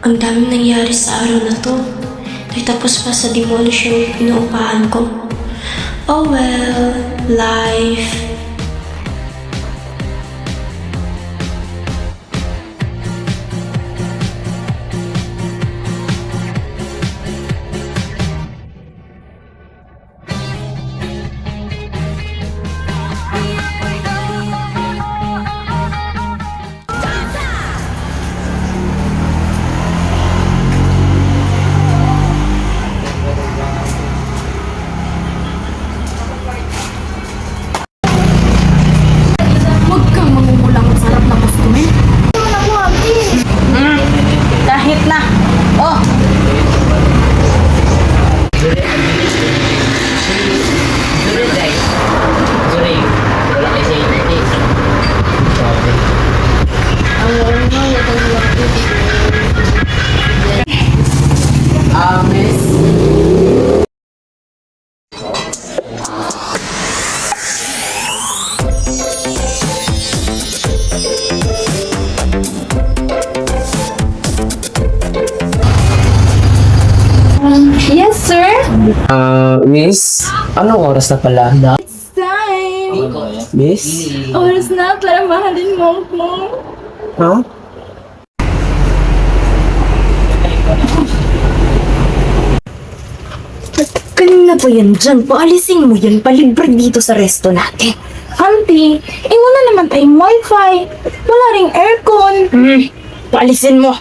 Ang daming nangyari sa araw na to. Ay tapos pa sa demolish yung inuupahan ko. Oh well, life. Huwag kang mamumulang ang sarap na customer. Kahit na. Oh! Yes, sir? Miss, anong oras na pala? It's time! Miss? Oras na para mahalin mo ako. Ha? Kanina pa yan dyan. Paalisin mo yan. Palibre dito sa resto natin. Auntie, wala naman tayong wifi. Wala ring aircon. Paalisin mo.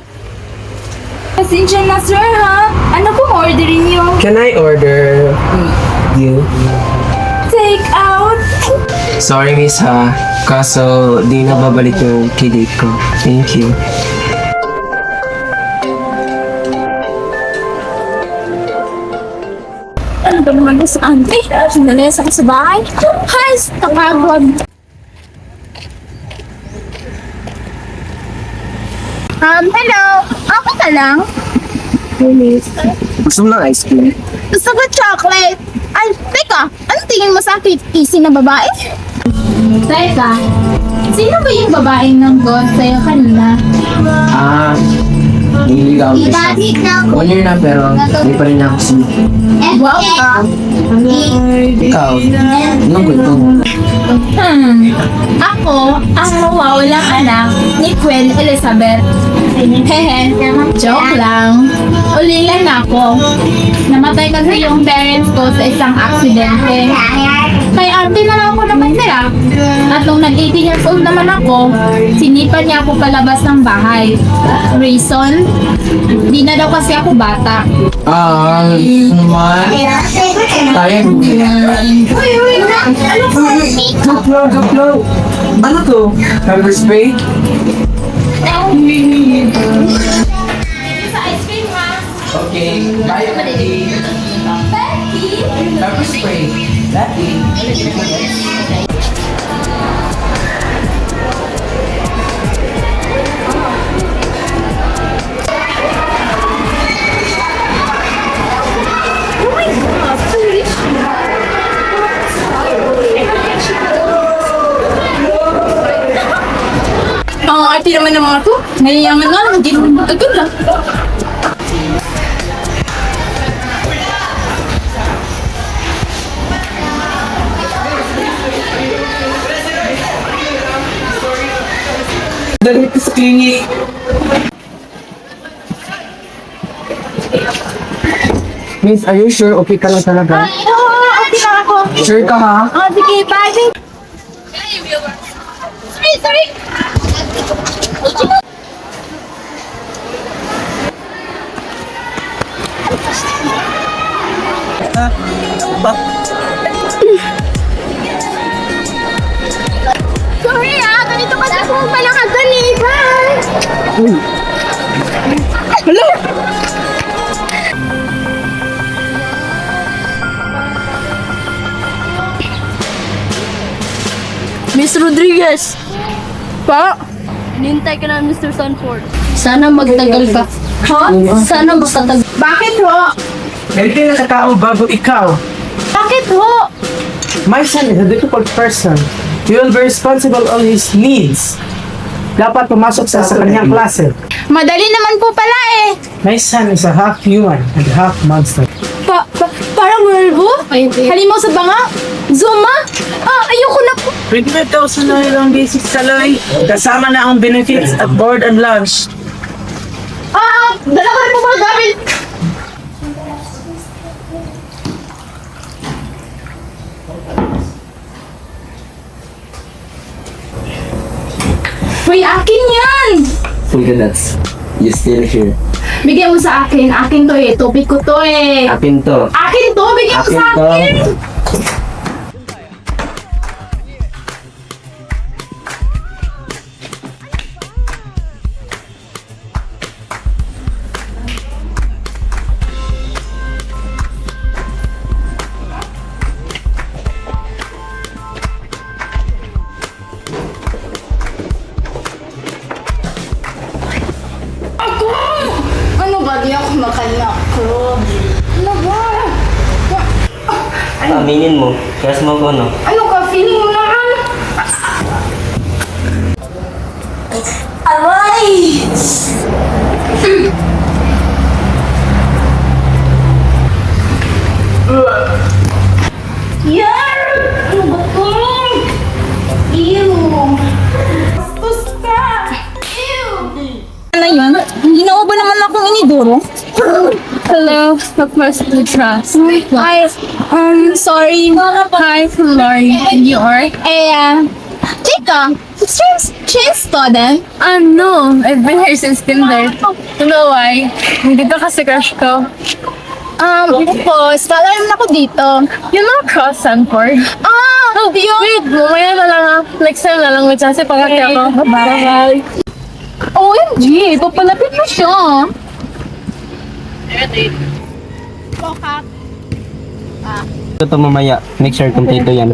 Pasensya na, sir, ha? Ano pong orderin niyo? Can I order you? Take out. Sorry, miss ha. Kaso, di na babalik yung kidate ko. Thank you. Ano ba naman sa auntie? Sinalis ako sa bahay. Hay, takagod. Hello. Ako na lang. Gusto mo ng ice cream? Gusto ko chocolate. Ay, teka. Ano tingin mo sa akin? Easy na babae? Teka. Sino ba yung babaeng nang god sa'yo kanina? Niligaw ko siya. 1 year na pero hindi pa rin ako sinip. Wow ka. Ikaw, anong gusto mo? Ako, ang mawawalang anak ni Queen Elizabeth. Hehe, joke lang. Ulilan ako. Namatay kasi yung parents ko sa isang aksidente. Kay auntie na lang ako nakatira. At nung nag-18 years old naman ako, sinipan niya ako palabas ng bahay. Reason? Di na daw kasi ako bata. Naman. Tayo. Joke lang. Ano to? Pepper spray? Sa ice cream, ha? Okay. Bye, Betty. Becky! Pepper spray. Betty. Ang arte naman ng mga to. Nayayaman nga, hindi naman matagal lang. Dali ko sa clinic. Miss, are you sure okay ka lang talaga? Okay na ako. Sure ka ha? Sige, bye. Sorry. Sorry ganito kasi ako pala kagani. Bye! Hello! Miss Rodriguez! Pa? Hinintay ka na, Mr. Sanford. Sana magtagal ka. Ha? Sana magtagal. Bakit ho? Ganito na katao bago ikaw. Bakit ho? My son is a difficult person. He will be responsible on his needs. dapat pumasok sa kanyang klase. Madali naman po pala eh. My son is a half human and half monster. Parang werewolf? Halimaw sa banga? Zuma? Ayoko na po. 25,000 na lang basic salary. Kasama na ang benefits at board and lunch. Dala ko rin po mga gamit. Uy, akin yan! Fulganads, you still here. Bigyan mo sa akin. Akin to eh. Topic ko to eh. Akin to. Akin to! Bigyan mo sa Akin to. akin! Ano ba? Di ako makanakro. Ano ba? Aminin mo, crush mo ko, no? Ano ka? Feeling mo naman? Aray! Yan! Ano ba to? Ew! Bastos ka! Ew! Ano yun? Ginawa ba naman akong iniduro? Hello, Professor Trust. Hi, sorry. Hi, Lori. You are? Chica, change student. No, I've been here since kinder. You know why? Hindi ka kasi crush ko. Po, scholar naman ako dito. You know Cross Sanford? Yun. Wait, mamaya na lang ha. Next time na lang with Chelsea pagkati ako. Bye-bye. OMG, papalapit na siya. Ito mamaya, make sure kompleto yan.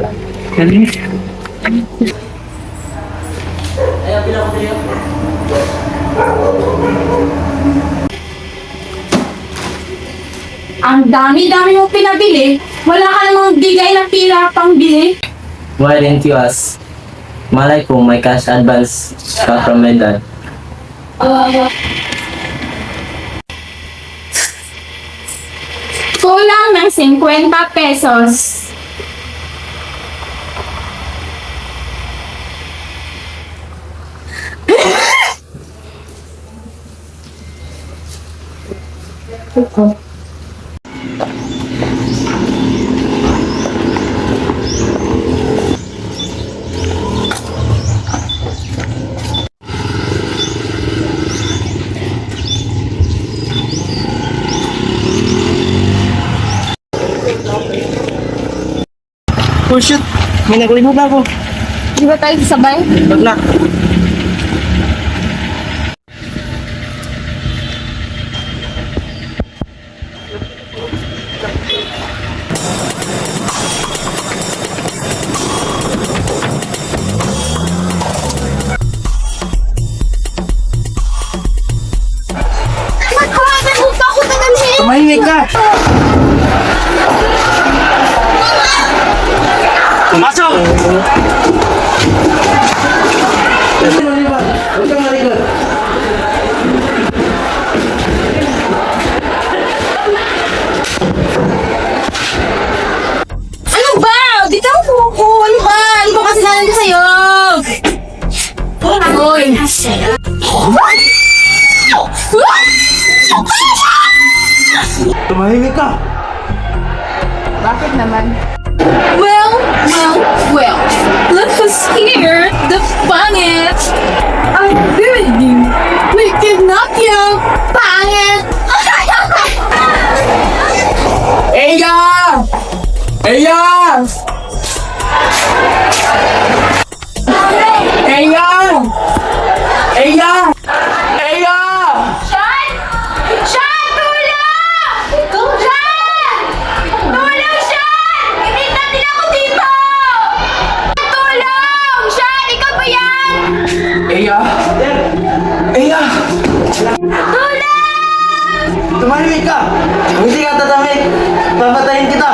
Ang dami-dami mong pinabili. Wala ka namang bigay ng pira pang bili. Why didn't you ask? Malay ko, may cash advance ka from my dad. Kulang ng 50 pesos. Oh shit! May naglimot na ako. Di ba tayo sabay? Wag na. Magkakaroon pa ako tagalhin! Tumahimik ka! Pumasok! Huwag kang malikot. Ano ba? Dito ako po! Ano ba? Ano ba kasi nalang ko sa'yo? Hoy! Tumahimik ka! Bakit naman? Well, let us hear the funniest. I'm with you. We kidnap you. Pangit! Eya! Eya! Eya! Eya! Eya! Sean! Sean, tulong! Sean! Tulong, Sean! Inita din ako dito! Tulong! Sean, ikaw ba yan? Eya! Eya! Tulong! Tumahimik ka! Kung hindi ka tatahimik, papatayin kita!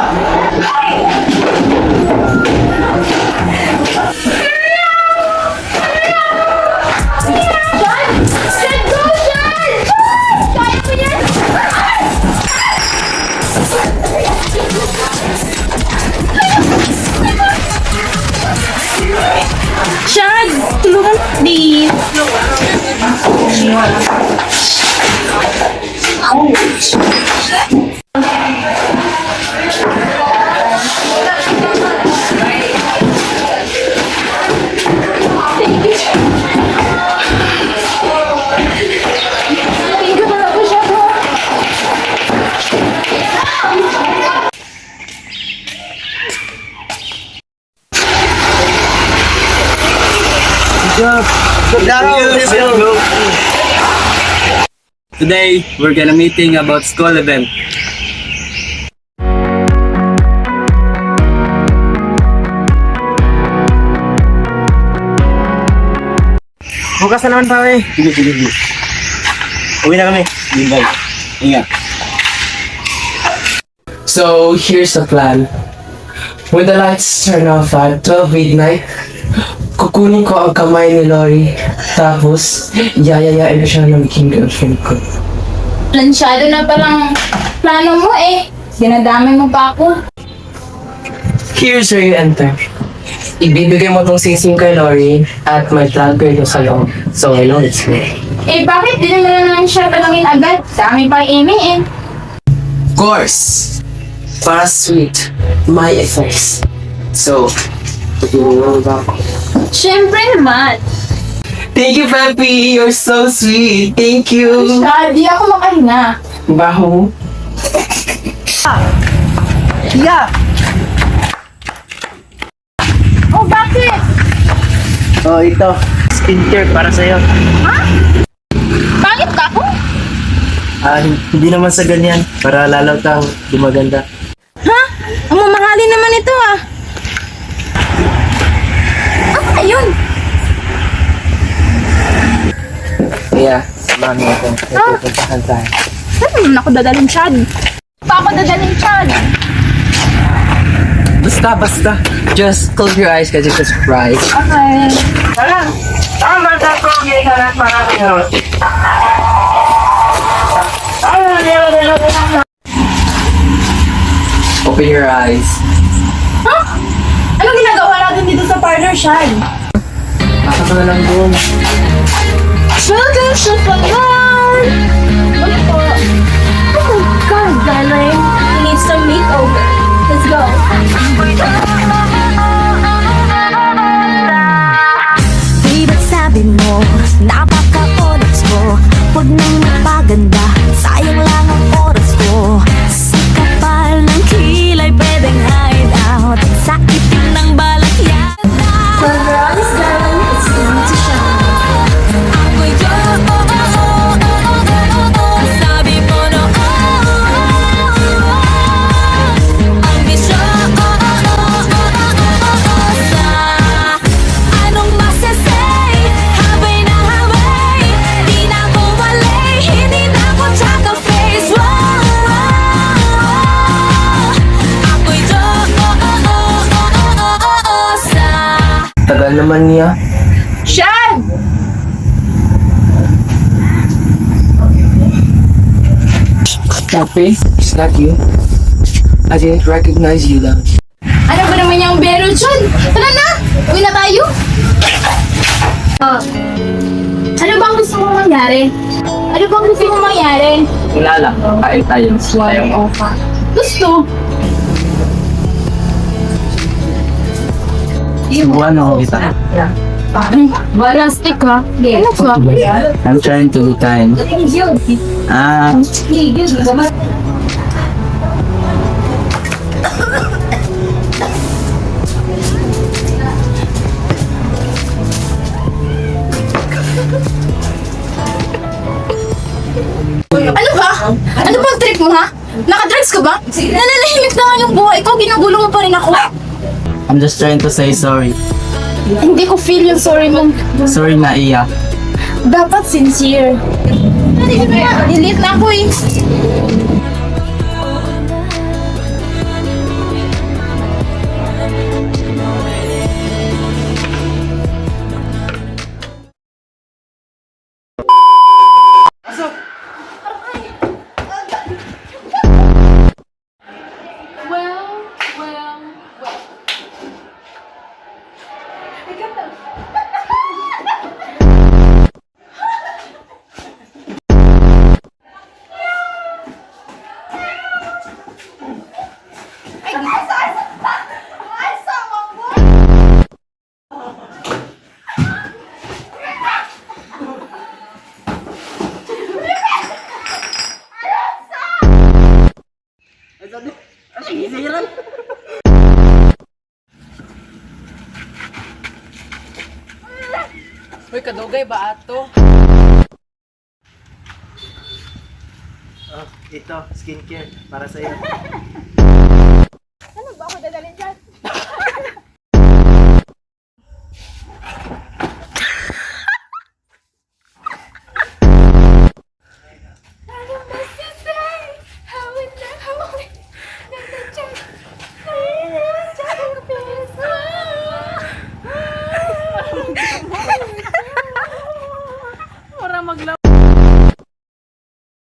Today, we're gonna meeting about school event. Bukas na naman pa eh. Sige. Uwi na kami. Bye. Ingat. So, here's the plan. When the lights turn off at 12 midnight, kukunin ko ang kamay ni Lori. Tapos, yayayain ko siya na maging girlfriend ko. Plansyado na parang plano mo eh. Dinadamay mo pa ako. Here's where you enter. Ibibigay mo tong sising kay Lori at may tag ko ito sa loob. So, I know it's me. Eh, bakit di naman na lang siya talangin agad? Sa amin pa iming eh. Of course! Para sweet, my effects. So, tutulungan ba ako? Siyempre naman. Thank you, Peppy! You're so sweet! Thank you! Di ako makahinga. Baho? Yeah! Oh, bakit? Oh, ito. Skincare para sa'yo. Bakit ako? Hindi naman sa ganyan. Para lalaw kang gumaganda. Ha? Ang mamahalin naman ito ah. Ano yun? Yeah, samahan mo ako. May pupuntahan tayo. Saan naman ako dadaling Chad? Pa ako dadaling Chad? Basta. Just close your eyes kasi it's a surprise. Okay. Tara! Tama sa kong ka na para kayo. Open your eyes. Ha? Anong ginagawa natin dito sa parlor, Chad? Asa ka na lang doon. Sugar, sugar! Ano po? Oh my God, darling. You need some makeover. Let's go. Di ba't sabi mo, napaka-onyx ko? Huwag nang magpaganda, sayang lang ang oras ko. Sa kapal ng kilay, pwedeng hide out. Sa itim ng balak yan. Promise, darling, it's time to shine. Ako'y sabi mo no, ang misyon, anong masasay? Habay na habay, di na ako malay, hindi na ako tsaka face. Ako'y Tagal naman niya. Chad! Pepe, it's not you. I didn't recognize you lang. Ano ba naman yung bero, Chad? Tara na! Uwi na tayo! Ano bang gusto mong mangyari? Ano bang gusto mong mangyari? Wala lang. Kain tayo. Tayong ofa. Gusto! Subuhan ako kita. Plastic ka? Ano ka? I'm trying to be kind. Ah, Ano ba? Ano bang trick mo ha? Nakadrugs ka ba? Nananahimik na nga yung buhay ko, ginugulo mo pa rin ako. I'm just trying to say sorry. Hindi ko feel yung sorry mo. Sorry na iya. Dapat sincere. Delete na ako eh. Dugay ba ato? Oh, ito, skincare para sa iyo. Ano ba ako dadalhin dyan?